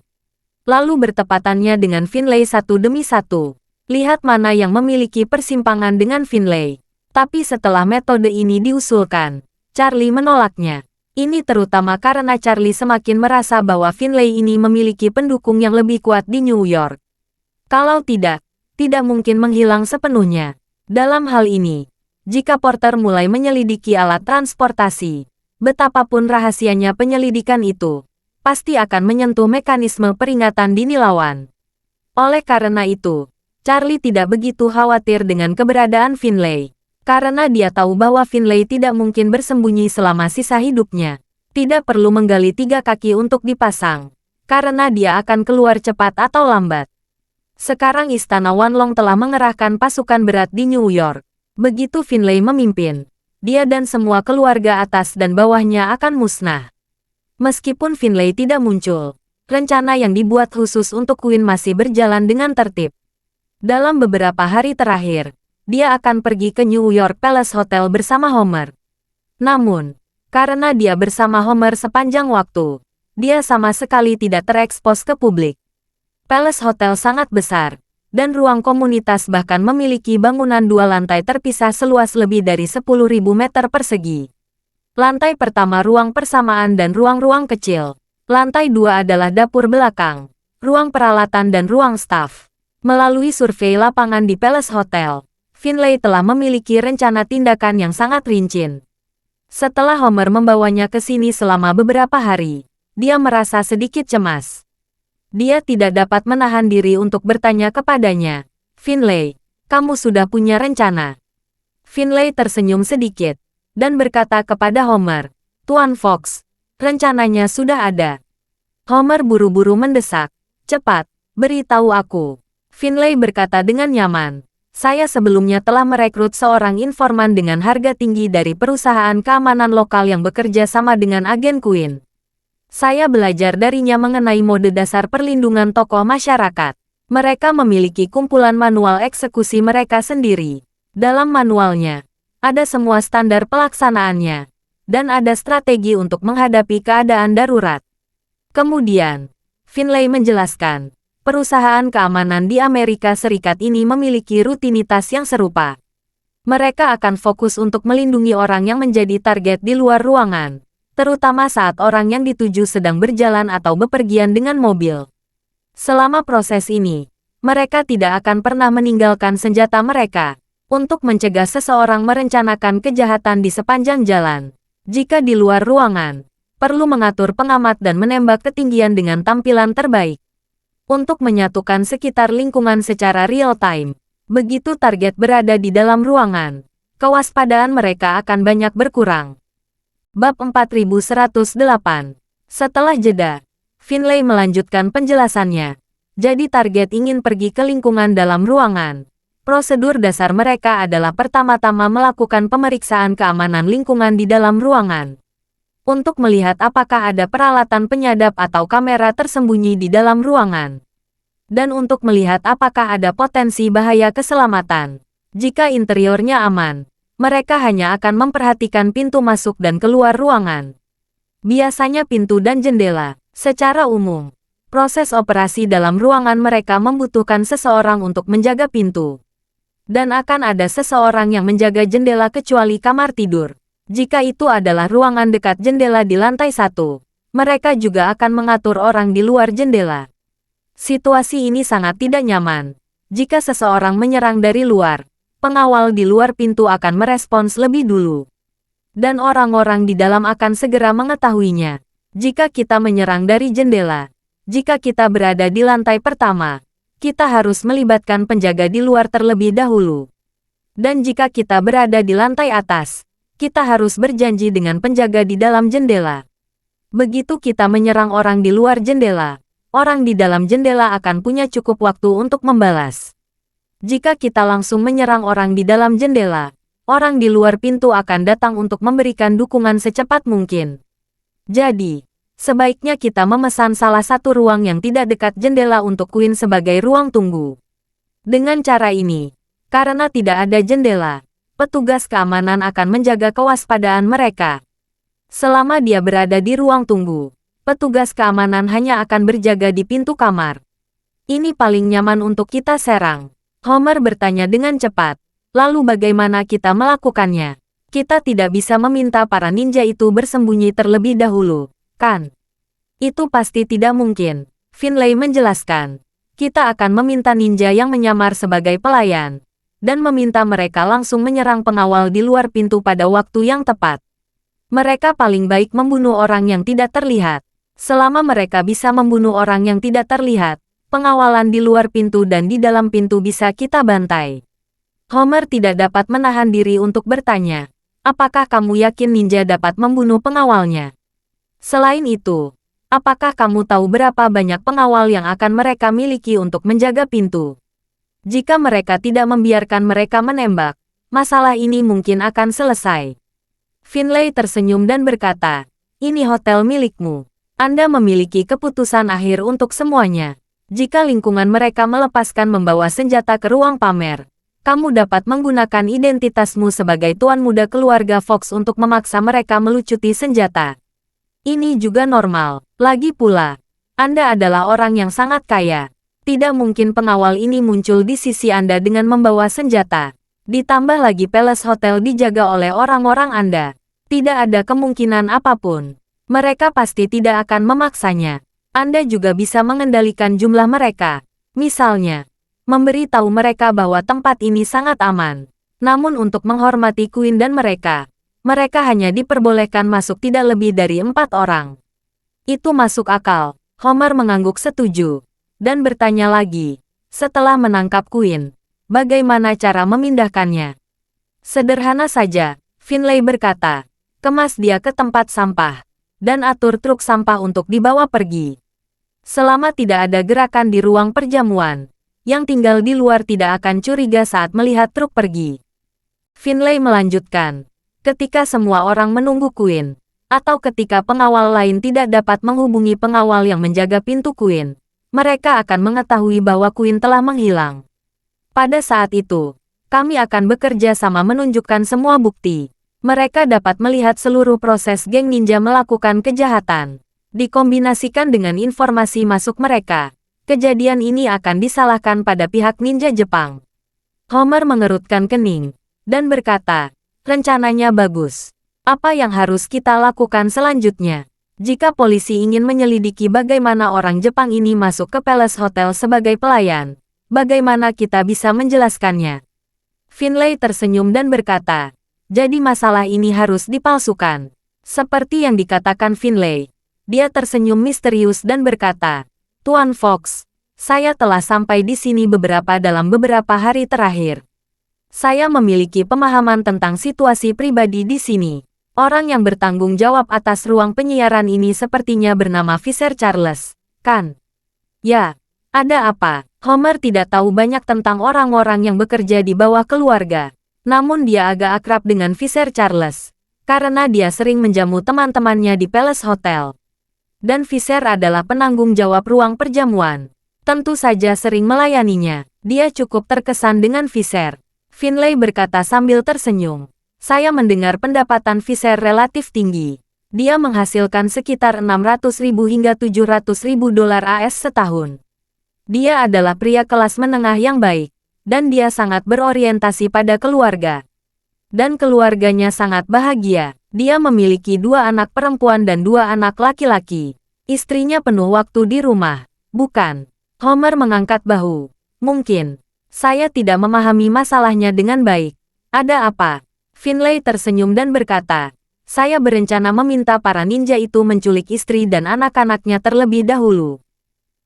Lalu bertepatannya dengan Finlay satu demi satu. Lihat mana yang memiliki persimpangan dengan Finlay. Tapi setelah metode ini diusulkan, Charlie menolaknya. Ini terutama karena Charlie semakin merasa bahwa Finlay ini memiliki pendukung yang lebih kuat di New York. Kalau tidak mungkin menghilang sepenuhnya. Dalam hal ini, jika Porter mulai menyelidiki alat transportasi, betapapun rahasianya penyelidikan itu, pasti akan menyentuh mekanisme peringatan dini lawan. Oleh karena itu, Charlie tidak begitu khawatir dengan keberadaan Finlay. Karena dia tahu bahwa Finlay tidak mungkin bersembunyi selama sisa hidupnya. Tidak perlu menggali 3 kaki untuk dipasang. karena dia akan keluar cepat atau lambat. Sekarang Istana Wanlong telah mengerahkan pasukan berat di New York. Begitu Finlay memimpin, dia dan semua keluarga atas dan bawahnya akan musnah. Meskipun Finlay tidak muncul, rencana yang dibuat khusus untuk Queen masih berjalan dengan tertib. Dalam beberapa hari terakhir, dia akan pergi ke New York Palace Hotel bersama Homer. Namun, karena dia bersama Homer sepanjang waktu, dia sama sekali tidak terekspos ke publik. Palace Hotel sangat besar, dan ruang komunitas bahkan memiliki bangunan 2 lantai terpisah seluas lebih dari 10.000 meter persegi. Lantai pertama ruang persamaan dan ruang-ruang kecil. Lantai 2 adalah dapur belakang, ruang peralatan dan ruang staf. Melalui survei lapangan di Palace Hotel, Finlay telah memiliki rencana tindakan yang sangat rinci. Setelah Homer membawanya ke sini selama beberapa hari, dia merasa sedikit cemas. Dia tidak dapat menahan diri untuk bertanya kepadanya, "Finlay, kamu sudah punya rencana?" Finlay tersenyum sedikit, dan berkata kepada Homer, "Tuan Fox, rencananya sudah ada." Homer buru-buru mendesak, "Cepat, beritahu aku." Finlay berkata dengan nyaman, "Saya sebelumnya telah merekrut seorang informan dengan harga tinggi dari perusahaan keamanan lokal yang bekerja sama dengan agen Queen. Saya belajar darinya mengenai mode dasar perlindungan tokoh masyarakat. Mereka memiliki kumpulan manual eksekusi mereka sendiri. Dalam manualnya, ada semua standar pelaksanaannya, dan ada strategi untuk menghadapi keadaan darurat." Kemudian, Finlay menjelaskan, perusahaan keamanan di Amerika Serikat ini memiliki rutinitas yang serupa. Mereka akan fokus untuk melindungi orang yang menjadi target di luar ruangan, terutama saat orang yang dituju sedang berjalan atau bepergian dengan mobil. Selama proses ini, mereka tidak akan pernah meninggalkan senjata mereka untuk mencegah seseorang merencanakan kejahatan di sepanjang jalan. Jika di luar ruangan, perlu mengatur pengamat dan menembak ketinggian dengan tampilan terbaik untuk menyatukan sekitar lingkungan secara real-time. Begitu target berada di dalam ruangan, kewaspadaan mereka akan banyak berkurang. Bab 4108. Setelah jeda, Finlay melanjutkan penjelasannya. Jadi target ingin pergi ke lingkungan dalam ruangan. Prosedur dasar mereka adalah pertama-tama melakukan pemeriksaan keamanan lingkungan di dalam ruangan, untuk melihat apakah ada peralatan penyadap atau kamera tersembunyi di dalam ruangan, dan untuk melihat apakah ada potensi bahaya keselamatan. Jika interiornya aman, mereka hanya akan memperhatikan pintu masuk dan keluar ruangan. Biasanya pintu dan jendela. Secara umum, proses operasi dalam ruangan mereka membutuhkan seseorang untuk menjaga pintu. Dan akan ada seseorang yang menjaga jendela kecuali kamar tidur. Jika itu adalah ruangan dekat jendela di lantai 1, mereka juga akan mengatur orang di luar jendela. Situasi ini sangat tidak nyaman. Jika seseorang menyerang dari luar, pengawal di luar pintu akan merespons lebih dulu. Dan orang-orang di dalam akan segera mengetahuinya. Jika kita menyerang dari jendela, jika kita berada di lantai pertama, kita harus melibatkan penjaga di luar terlebih dahulu. Dan jika kita berada di lantai atas, kita harus berjanji dengan penjaga di dalam jendela. Begitu kita menyerang orang di luar jendela, orang di dalam jendela akan punya cukup waktu untuk membalas. Jika kita langsung menyerang orang di dalam jendela, orang di luar pintu akan datang untuk memberikan dukungan secepat mungkin. Jadi, sebaiknya kita memesan salah satu ruang yang tidak dekat jendela untuk Queen sebagai ruang tunggu. Dengan cara ini, karena tidak ada jendela, petugas keamanan akan menjaga kewaspadaan mereka. Selama dia berada di ruang tunggu, petugas keamanan hanya akan berjaga di pintu kamar. Ini paling nyaman untuk kita serang. Homer bertanya dengan cepat, "Lalu bagaimana kita melakukannya? Kita tidak bisa meminta para ninja itu bersembunyi terlebih dahulu, kan?" "Itu pasti tidak mungkin," Finlay menjelaskan. "Kita akan meminta ninja yang menyamar sebagai pelayan, dan meminta mereka langsung menyerang pengawal di luar pintu pada waktu yang tepat. Mereka paling baik membunuh orang yang tidak terlihat. Selama mereka bisa membunuh orang yang tidak terlihat, pengawalan di luar pintu dan di dalam pintu bisa kita bantai." Homer tidak dapat menahan diri untuk bertanya, "Apakah kamu yakin ninja dapat membunuh pengawalnya? Selain itu, Apakah kamu tahu berapa banyak pengawal yang akan mereka miliki untuk menjaga pintu? Jika mereka tidak membiarkan mereka menembak, masalah ini mungkin akan selesai. Finlay tersenyum dan berkata, ini hotel milikmu. Anda memiliki keputusan akhir untuk semuanya. Jika lingkungan mereka melepaskan membawa senjata ke ruang pamer, kamu dapat menggunakan identitasmu sebagai tuan muda keluarga Fox untuk memaksa mereka melucuti senjata. Ini juga normal. Lagi pula, Anda adalah orang yang sangat kaya. Tidak mungkin pengawal ini muncul di sisi Anda dengan membawa senjata. Ditambah lagi Palace Hotel dijaga oleh orang-orang Anda. Tidak ada kemungkinan apapun. Mereka pasti tidak akan memaksanya. Anda juga bisa mengendalikan jumlah mereka. Misalnya, memberi tahu mereka bahwa tempat ini sangat aman. Namun untuk menghormati Queen dan mereka hanya diperbolehkan masuk tidak lebih dari 4 orang. Itu masuk akal. Homer mengangguk setuju. Dan bertanya lagi, setelah menangkap Queen, bagaimana cara memindahkannya? Sederhana saja, Finlay berkata. Kemas dia ke tempat sampah, dan atur truk sampah untuk dibawa pergi. Selama tidak ada gerakan di ruang perjamuan, yang tinggal di luar tidak akan curiga saat melihat truk pergi. Finlay melanjutkan, ketika semua orang menunggu Queen, atau ketika pengawal lain tidak dapat menghubungi pengawal yang menjaga pintu Queen, mereka akan mengetahui bahwa Queen telah menghilang. Pada saat itu, kami akan bekerja sama menunjukkan semua bukti. Mereka dapat melihat seluruh proses geng ninja melakukan kejahatan. Dikombinasikan dengan informasi masuk mereka, kejadian ini akan disalahkan pada pihak ninja Jepang. Homer mengerutkan kening, dan berkata, rencananya bagus. Apa yang harus kita lakukan selanjutnya? Jika polisi ingin menyelidiki bagaimana orang Jepang ini masuk ke Palace Hotel sebagai pelayan, bagaimana kita bisa menjelaskannya? Finlay tersenyum dan berkata, jadi masalah ini harus dipalsukan. Seperti yang dikatakan Finlay, dia tersenyum misterius dan berkata, Tuan Fox, saya telah sampai di sini dalam beberapa hari terakhir. Saya memiliki pemahaman tentang situasi pribadi di sini. Orang yang bertanggung jawab atas ruang penyiaran ini sepertinya bernama Fisher Charles, kan? Ya, ada apa? Homer tidak tahu banyak tentang orang-orang yang bekerja di bawah keluarga. Namun dia agak akrab dengan Fisher Charles, karena dia sering menjamu teman-temannya di Palace Hotel. Dan Fisher adalah penanggung jawab ruang perjamuan. Tentu saja sering melayaninya. Dia cukup terkesan dengan Fisher. Finlay berkata sambil tersenyum. Saya mendengar pendapatan Fisher relatif tinggi. Dia menghasilkan sekitar 600.000 hingga 700.000 dolar AS setahun. Dia adalah pria kelas menengah yang baik. Dan dia sangat berorientasi pada keluarga. Dan keluarganya sangat bahagia. Dia memiliki 2 anak perempuan dan 2 anak laki-laki. Istrinya penuh waktu di rumah. Bukan? Homer mengangkat bahu. Mungkin. Saya tidak memahami masalahnya dengan baik. Ada apa? Finlay tersenyum dan berkata, saya berencana meminta para ninja itu menculik istri dan anak-anaknya terlebih dahulu.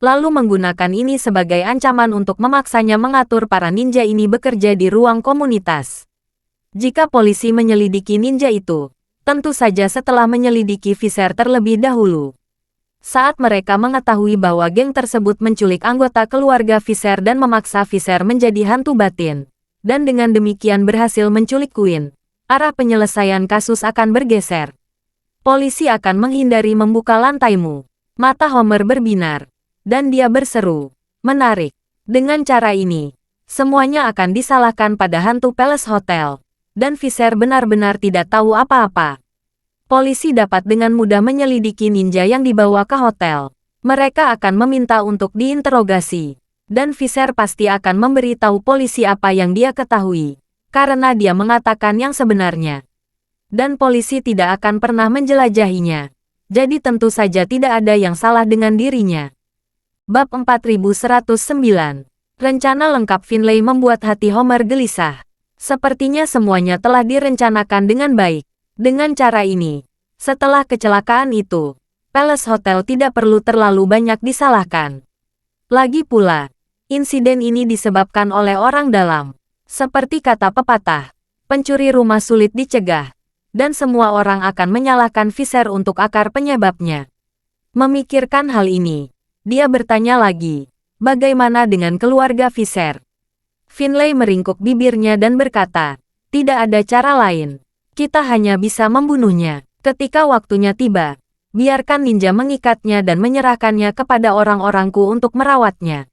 Lalu menggunakan ini sebagai ancaman untuk memaksanya mengatur para ninja ini bekerja di ruang komunitas. Jika polisi menyelidiki ninja itu, tentu saja setelah menyelidiki Fisher terlebih dahulu. Saat mereka mengetahui bahwa geng tersebut menculik anggota keluarga Fisher dan memaksa Fisher menjadi hantu batin, dan dengan demikian berhasil menculik Queen, arah penyelesaian kasus akan bergeser. Polisi akan menghindari membuka lantaimu. Mata Homer berbinar. Dan dia berseru, menarik. Dengan cara ini, semuanya akan disalahkan pada hantu Palace Hotel. Dan Fisher benar-benar tidak tahu apa-apa. Polisi dapat dengan mudah menyelidiki ninja yang dibawa ke hotel. Mereka akan meminta untuk diinterogasi. Dan Fisher pasti akan memberitahu polisi apa yang dia ketahui. Karena dia mengatakan yang sebenarnya. Dan polisi tidak akan pernah menjelajahinya. Jadi tentu saja tidak ada yang salah dengan dirinya. Bab 4109. Rencana lengkap Finlay membuat hati Homer gelisah. Sepertinya semuanya telah direncanakan dengan baik. Dengan cara ini, setelah kecelakaan itu, Palace Hotel tidak perlu terlalu banyak disalahkan. Lagi pula, insiden ini disebabkan oleh orang dalam. Seperti kata pepatah, pencuri rumah sulit dicegah. Dan semua orang akan menyalahkan Fisher untuk akar penyebabnya. Memikirkan hal ini, dia bertanya lagi, bagaimana dengan keluarga Visser? Finlay meringkuk bibirnya dan berkata, tidak ada cara lain. Kita hanya bisa membunuhnya. Ketika waktunya tiba, biarkan ninja mengikatnya dan menyerahkannya kepada orang-orangku untuk merawatnya.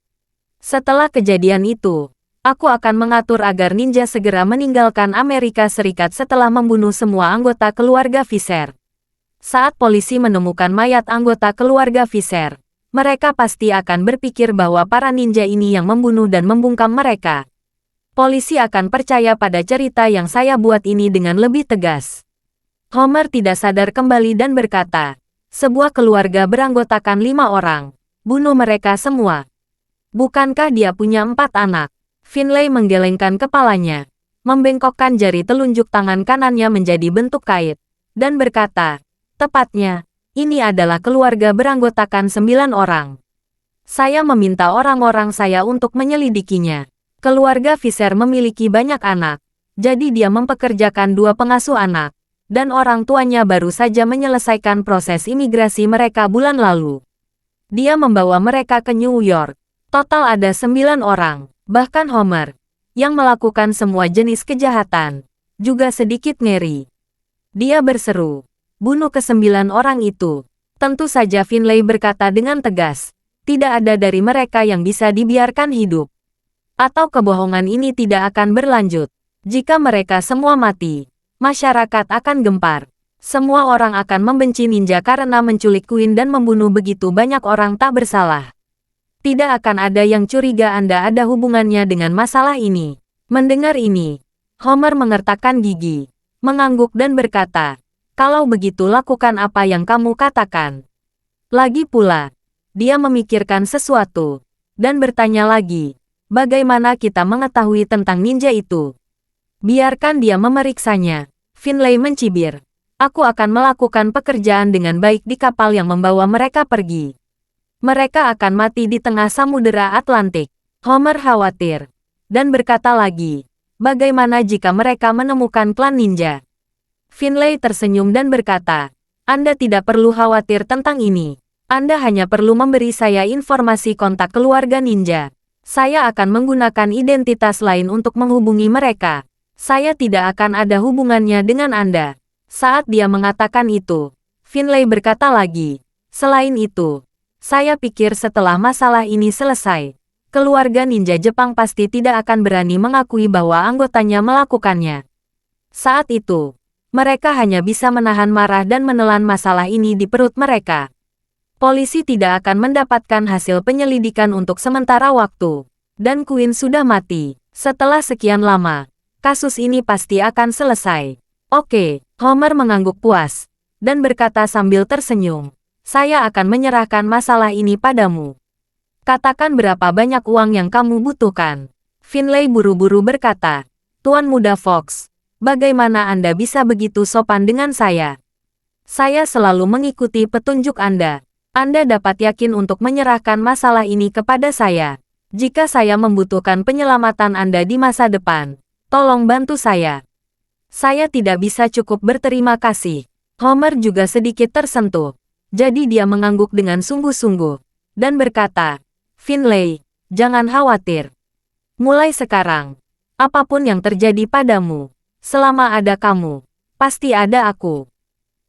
Setelah kejadian itu, aku akan mengatur agar ninja segera meninggalkan Amerika Serikat setelah membunuh semua anggota keluarga Visser. Saat polisi menemukan mayat anggota keluarga Visser, mereka pasti akan berpikir bahwa para ninja ini yang membunuh dan membungkam mereka. Polisi akan percaya pada cerita yang saya buat ini dengan lebih tegas. Homer tidak sadar kembali dan berkata, sebuah keluarga beranggotakan 5 orang. Bunuh mereka semua. Bukankah dia punya 4 anak? Finlay menggelengkan kepalanya, membengkokkan jari telunjuk tangan kanannya menjadi bentuk kait, dan berkata, tepatnya, ini adalah keluarga beranggotakan 9 orang. Saya meminta orang-orang saya untuk menyelidikinya. Keluarga Visser memiliki banyak anak, jadi dia mempekerjakan 2 pengasuh anak, dan orang tuanya baru saja menyelesaikan proses imigrasi mereka bulan lalu. Dia membawa mereka ke New York. Total ada 9 orang, bahkan Homer, yang melakukan semua jenis kejahatan, juga sedikit ngeri. Dia berseru, bunuh ke-9 orang itu. Tentu saja Finlay berkata dengan tegas, tidak ada dari mereka yang bisa dibiarkan hidup. Atau kebohongan ini tidak akan berlanjut. Jika mereka semua mati, masyarakat akan gempar. Semua orang akan membenci ninja karena menculik Queen dan membunuh begitu banyak orang tak bersalah. Tidak akan ada yang curiga Anda ada hubungannya dengan masalah ini. Mendengar ini, Homer mengertakkan gigi, mengangguk dan berkata, kalau begitu lakukan apa yang kamu katakan. Lagi pula, dia memikirkan sesuatu, dan bertanya lagi, bagaimana kita mengetahui tentang ninja itu? Biarkan dia memeriksanya. Finlay mencibir. Aku akan melakukan pekerjaan dengan baik di kapal yang membawa mereka pergi. Mereka akan mati di tengah Samudera Atlantik. Homer khawatir, dan berkata lagi, bagaimana jika mereka menemukan klan ninja? Finlay tersenyum dan berkata, Anda tidak perlu khawatir tentang ini. Anda hanya perlu memberi saya informasi kontak keluarga ninja. Saya akan menggunakan identitas lain untuk menghubungi mereka. Saya tidak akan ada hubungannya dengan Anda. Saat dia mengatakan itu, Finlay berkata lagi, selain itu, saya pikir setelah masalah ini selesai, keluarga ninja Jepang pasti tidak akan berani mengakui bahwa anggotanya melakukannya. Saat itu, mereka hanya bisa menahan marah dan menelan masalah ini di perut mereka. Polisi tidak akan mendapatkan hasil penyelidikan untuk sementara waktu. Dan Queen sudah mati. Setelah sekian lama, kasus ini pasti akan selesai. Oke, Homer mengangguk puas, dan berkata sambil tersenyum, saya akan menyerahkan masalah ini padamu. Katakan berapa banyak uang yang kamu butuhkan. Finlay buru-buru berkata, Tuan Muda Fox, bagaimana Anda bisa begitu sopan dengan saya? Saya selalu mengikuti petunjuk Anda. Anda dapat yakin untuk menyerahkan masalah ini kepada saya. Jika saya membutuhkan penyelamatan Anda di masa depan, tolong bantu saya. Saya tidak bisa cukup berterima kasih. Homer juga sedikit tersentuh. Jadi dia mengangguk dengan sungguh-sungguh, dan berkata, Finlay, jangan khawatir. Mulai sekarang, apapun yang terjadi padamu, selama ada kamu, pasti ada aku.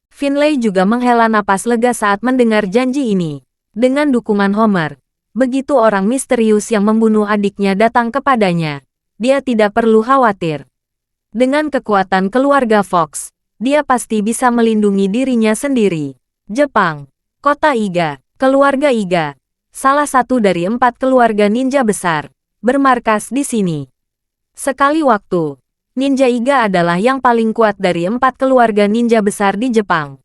Finlay juga menghela napas lega saat mendengar janji ini. Dengan dukungan Homer, begitu orang misterius yang membunuh adiknya datang kepadanya, dia tidak perlu khawatir. Dengan kekuatan keluarga Fox, dia pasti bisa melindungi dirinya sendiri. Jepang, Kota Iga, keluarga Iga, salah satu dari 4 keluarga ninja besar, bermarkas di sini. Sekali waktu, Ninja Iga adalah yang paling kuat dari 4 keluarga ninja besar di Jepang.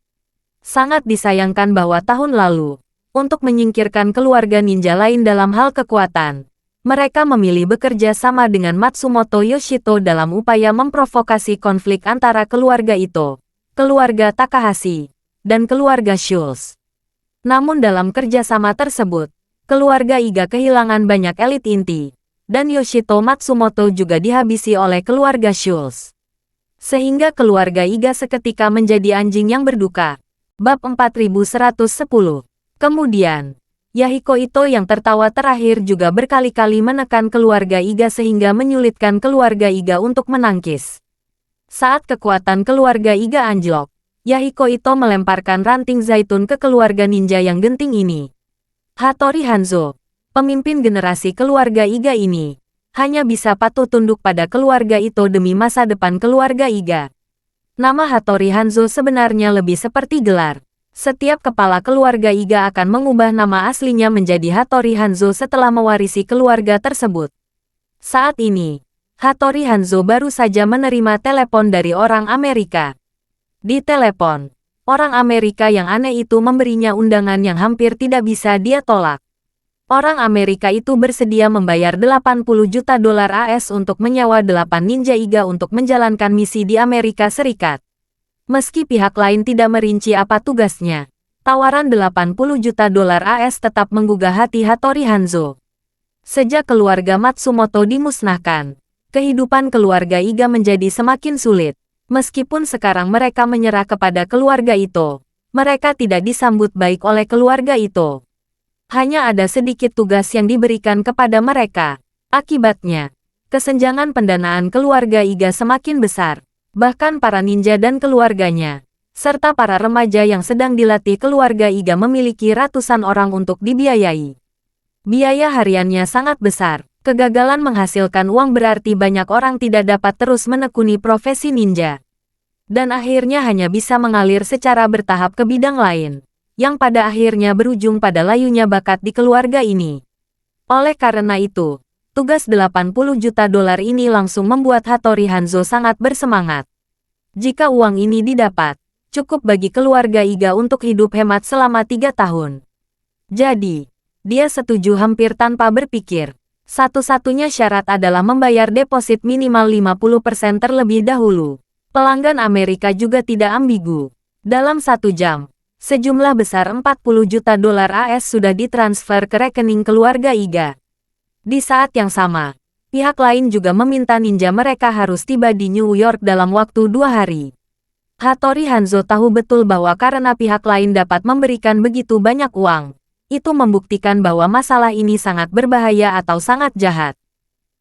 Sangat disayangkan bahwa tahun lalu, untuk menyingkirkan keluarga ninja lain dalam hal kekuatan, mereka memilih bekerja sama dengan Matsumoto Yoshito dalam upaya memprovokasi konflik antara keluarga Ito, keluarga Takahashi, dan keluarga Schultz. Namun dalam kerjasama tersebut, keluarga Iga kehilangan banyak elit inti, dan Yoshito Matsumoto juga dihabisi oleh keluarga Schultz. Sehingga keluarga Iga seketika menjadi anjing yang berduka. Bab 4110. Kemudian, Yahiko Ito yang tertawa terakhir juga berkali-kali menekan keluarga Iga sehingga menyulitkan keluarga Iga untuk menangkis. Saat kekuatan keluarga Iga anjlok, Yahiko Ito melemparkan ranting zaitun ke keluarga ninja yang genting ini. Hattori Hanzo, pemimpin generasi keluarga Iga ini, hanya bisa patuh tunduk pada keluarga Ito demi masa depan keluarga Iga. Nama Hattori Hanzo sebenarnya lebih seperti gelar. Setiap kepala keluarga Iga akan mengubah nama aslinya menjadi Hattori Hanzo setelah mewarisi keluarga tersebut. Saat ini, Hattori Hanzo baru saja menerima telepon dari orang Amerika. Di telepon, orang Amerika yang aneh itu memberinya undangan yang hampir tidak bisa dia tolak. Orang Amerika itu bersedia membayar 80 juta dolar AS untuk menyewa 8 ninja Iga untuk menjalankan misi di Amerika Serikat. Meski pihak lain tidak merinci apa tugasnya, tawaran 80 juta dolar AS tetap menggugah hati Hattori Hanzo. Sejak keluarga Matsumoto dimusnahkan, kehidupan keluarga Iga menjadi semakin sulit. Meskipun sekarang mereka menyerah kepada keluarga Ito, mereka tidak disambut baik oleh keluarga Ito. Hanya ada sedikit tugas yang diberikan kepada mereka. Akibatnya, kesenjangan pendanaan keluarga Iga semakin besar. Bahkan para ninja dan keluarganya, serta para remaja yang sedang dilatih keluarga Iga memiliki ratusan orang untuk dibiayai. Biaya hariannya sangat besar. Kegagalan menghasilkan uang berarti banyak orang tidak dapat terus menekuni profesi ninja. Dan akhirnya hanya bisa mengalir secara bertahap ke bidang lain, yang pada akhirnya berujung pada layunya bakat di keluarga ini. Oleh karena itu, tugas 80 juta dolar ini langsung membuat Hattori Hanzo sangat bersemangat. Jika uang ini didapat, cukup bagi keluarga Iga untuk hidup hemat selama 3 tahun. Jadi, dia setuju hampir tanpa berpikir. Satu-satunya syarat adalah membayar deposit minimal 50% terlebih dahulu. Pelanggan Amerika juga tidak ambigu. Dalam 1 jam, sejumlah besar 40 juta dolar AS sudah ditransfer ke rekening keluarga Iga. Di saat yang sama, pihak lain juga meminta ninja mereka harus tiba di New York dalam waktu 2 hari. Hattori Hanzo tahu betul bahwa karena pihak lain dapat memberikan begitu banyak uang, itu membuktikan bahwa masalah ini sangat berbahaya atau sangat jahat.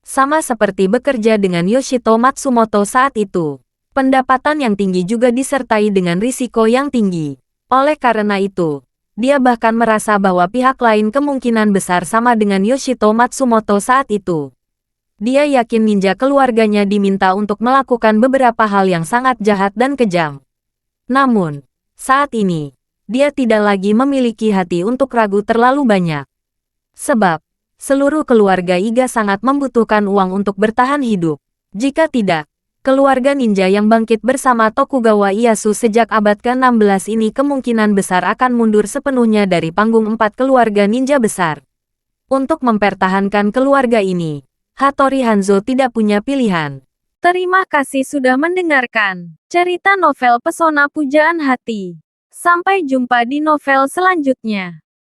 Sama seperti bekerja dengan Yoshito Matsumoto saat itu, pendapatan yang tinggi juga disertai dengan risiko yang tinggi. Oleh karena itu, dia bahkan merasa bahwa pihak lain kemungkinan besar sama dengan Yoshito Matsumoto saat itu. Dia yakin ninja keluarganya diminta untuk melakukan beberapa hal yang sangat jahat dan kejam. Namun, saat ini, dia tidak lagi memiliki hati untuk ragu terlalu banyak. Sebab, seluruh keluarga Iga sangat membutuhkan uang untuk bertahan hidup. Jika tidak, keluarga ninja yang bangkit bersama Tokugawa Ieyasu sejak abad ke-16 ini kemungkinan besar akan mundur sepenuhnya dari panggung 4 keluarga ninja besar. Untuk mempertahankan keluarga ini, Hattori Hanzo tidak punya pilihan. Terima kasih sudah mendengarkan cerita novel Pesona Pujaan Hati. Sampai jumpa di novel selanjutnya.